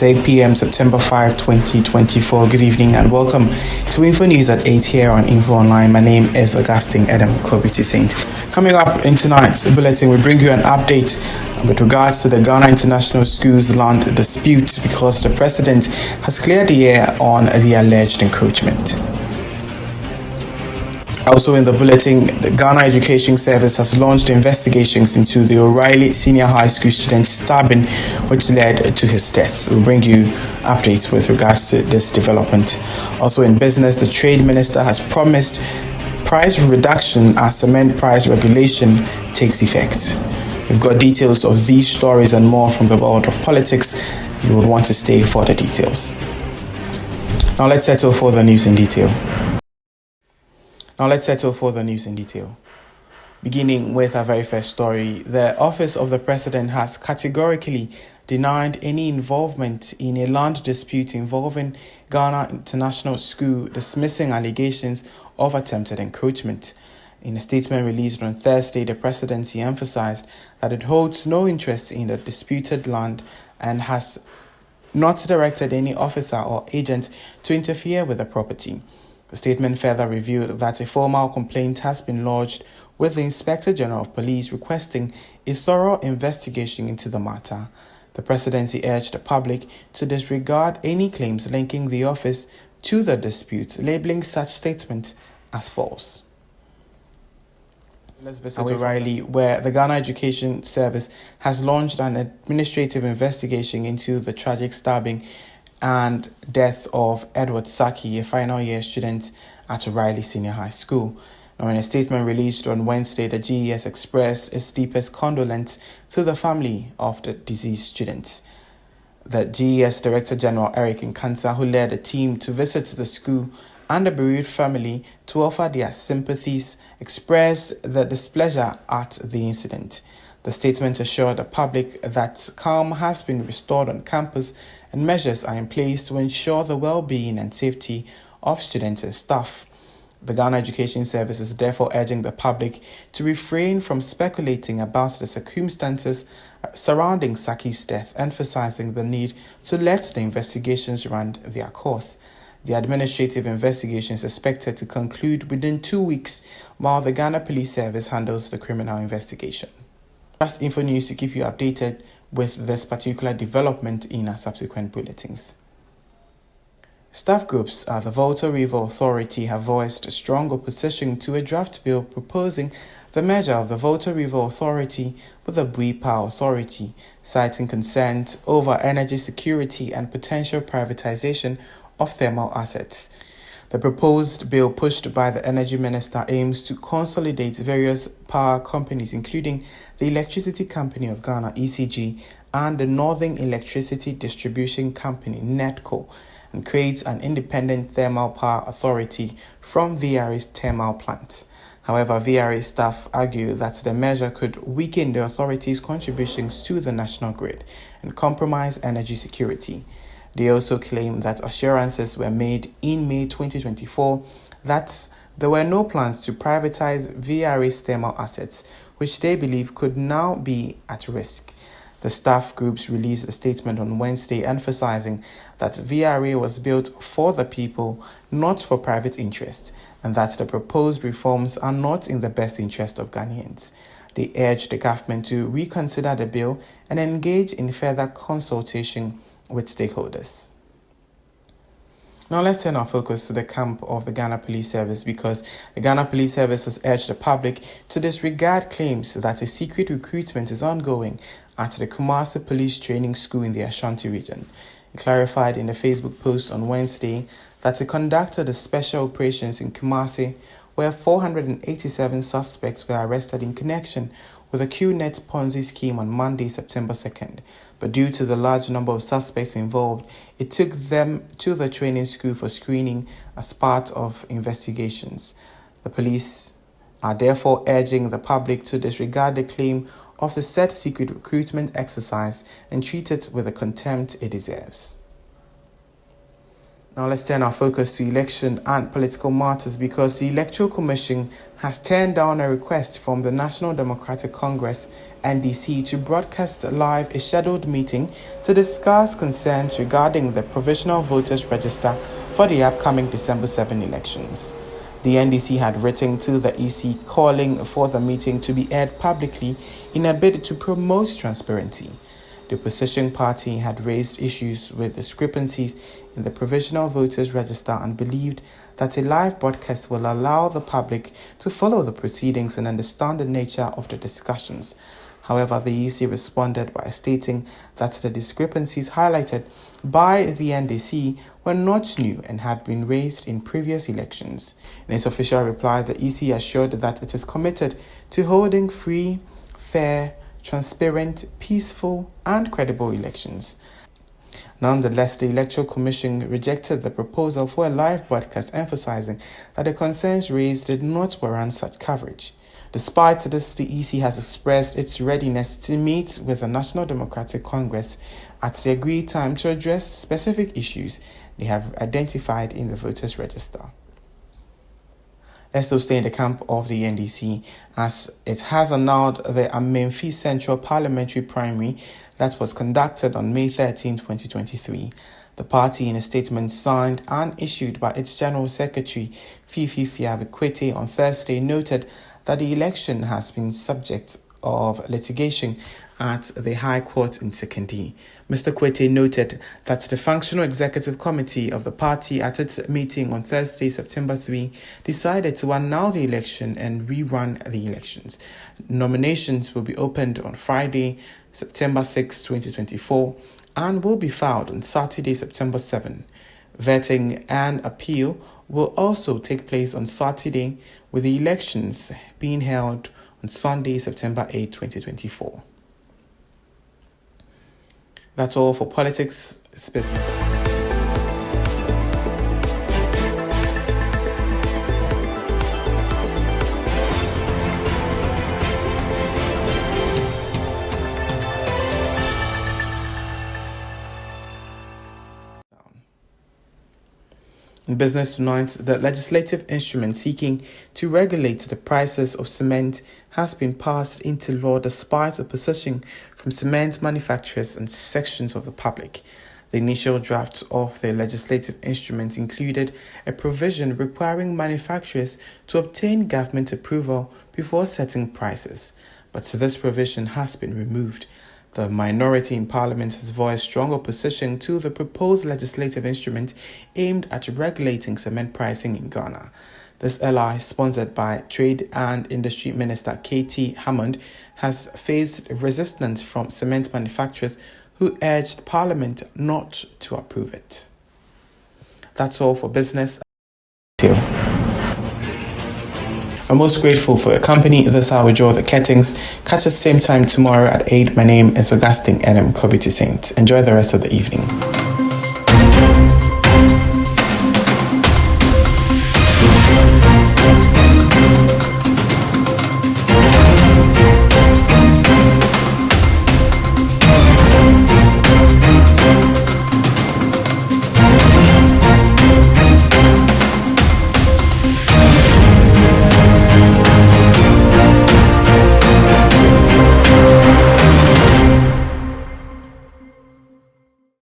It's 8 p.m. September 5, 2024. Good evening and welcome to InfoNews at 8 here on Info Online. My name is Augustine Edem, Kobichi Saint. Coming up in tonight's bulletin, we bring you an update with regards to the Ghana International School's land dispute because the president has cleared the air on the alleged encroachment. Also in the bulletin, the Ghana Education Service has launched investigations into the O'Reilly Senior High School student stabbing, which led to his death. We'll bring you updates with regards to this development. Also in business, the Trade Minister has promised price reduction as cement price regulation takes effect. We've got details of these stories and more from the world of politics. You would want to stay for the details. Now let's settle for the news in detail. Beginning with our very first story, the Office of the President has categorically denied any involvement in a land dispute involving Ghana International School, dismissing allegations of attempted encroachment. In a statement released on Thursday, the presidency emphasized that it holds no interest in the disputed land and has not directed any officer or agent to interfere with the property. The statement further revealed that a formal complaint has been lodged with the Inspector General of Police requesting a thorough investigation into the matter. The presidency urged the public to disregard any claims linking the office to the dispute, labeling such statement as false. Let's visit O'Reilly, where the Ghana Education Service has launched an administrative investigation into the tragic stabbing and death of Edward Saki, a final year student at O'Reilly Senior High School. Now, in a statement released on Wednesday, the GES expressed its deepest condolence to the family of the deceased students. The GES Director General Eric Nkansa, who led a team to visit the school and the bereaved family to offer their sympathies, expressed the displeasure at the incident. The statement assured the public that calm has been restored on campus and measures are in place to ensure the well-being and safety of students and staff. The Ghana Education Service is therefore urging the public to refrain from speculating about the circumstances surrounding Saki's death, emphasizing the need to let the investigations run their course. The administrative investigation is expected to conclude within 2 weeks, while the Ghana Police Service handles the criminal investigation. Just InfoNews to keep you updated with this particular development in our subsequent bulletins. Staff groups at the Volta River Authority have voiced strong opposition to a draft bill proposing the merger of the Volta River Authority with the Buipa Authority, citing concerns over energy security and potential privatization of thermal assets. The proposed bill pushed by the Energy Minister aims to consolidate various power companies, including the Electricity Company of Ghana, ECG, and the Northern Electricity Distribution Company, NEDCO, and creates an independent thermal power authority from VRA's thermal plants. However, VRA staff argue that the measure could weaken the authority's contributions to the national grid and compromise energy security. They also claim that assurances were made in May 2024 that there were no plans to privatize VRA's thermal assets, which they believe could now be at risk. The staff groups released a statement on Wednesday emphasizing that VRA was built for the people, not for private interest, and that the proposed reforms are not in the best interest of Ghanaians. They urged the government to reconsider the bill and engage in further consultation with stakeholders. Now let's turn our focus to the camp of the Ghana Police Service because the Ghana Police Service has urged the public to disregard claims that a secret recruitment is ongoing at the Kumasi Police Training School in the Ashanti region. It clarified in a Facebook post on Wednesday that it conducted a special operations in Kumasi where 487 suspects were arrested in connection with a QNet Ponzi scheme on Monday, September 2nd. But due to the large number of suspects involved, it took them to the training school for screening as part of investigations. The police are therefore urging the public to disregard the claim of the said secret recruitment exercise and treat it with the contempt it deserves. Now let's turn our focus to election and political matters because the Electoral Commission has turned down a request from the National Democratic Congress (NDC) to broadcast live a scheduled meeting to discuss concerns regarding the provisional voters register for the upcoming December 7 elections. The NDC had written to the EC calling for the meeting to be aired publicly in a bid to promote transparency. The opposition party had raised issues with discrepancies in the provisional voters register and believed that a live broadcast will allow the public to follow the proceedings and understand the nature of the discussions. However, the EC responded by stating that the discrepancies highlighted by the NDC were not new and had been raised in previous elections. In its official reply, the EC assured that it is committed to holding free, fair, transparent, peaceful, and credible elections. Nonetheless, the Electoral Commission rejected the proposal for a live broadcast, emphasizing that the concerns raised did not warrant such coverage. Despite this, the EC has expressed its readiness to meet with the National Democratic Congress at the agreed time to address specific issues they have identified in the voters' register. Let's still stay in the camp of the NDC as it has annulled the Amenfi Central Parliamentary Primary that was conducted on May 13, 2023. The party, in a statement signed and issued by its General Secretary, Fifi Fiabe-Kwete, on Thursday, noted that the election has been subject of litigation at the High Court in Sekindi. Mr. Kwete noted that the Functional Executive Committee of the party at its meeting on Thursday, September 3, decided to annul the election and rerun the elections. Nominations will be opened on Friday, September 6, 2024, and will be filed on Saturday, September 7. Vetting and appeal will also take place on Saturday, with the elections being held on Sunday, September 8, 2024. That's all for politics. It's business. In business tonight, the legislative instrument seeking to regulate the prices of cement has been passed into law despite opposition from cement manufacturers and sections of the public. The initial draft of the legislative instrument included a provision requiring manufacturers to obtain government approval before setting prices, but this provision has been removed. The minority in Parliament has voiced strong opposition to the proposed legislative instrument aimed at regulating cement pricing in Ghana. This ally, sponsored by Trade and Industry Minister K.T. Hammond, has faced resistance from cement manufacturers who urged Parliament not to approve it. That's all for business. I'm most grateful for your company. This is how we draw the curtains. Catch us same time tomorrow at 8. My name is Augustine Edem, Kobiti Saint. Enjoy the rest of the evening.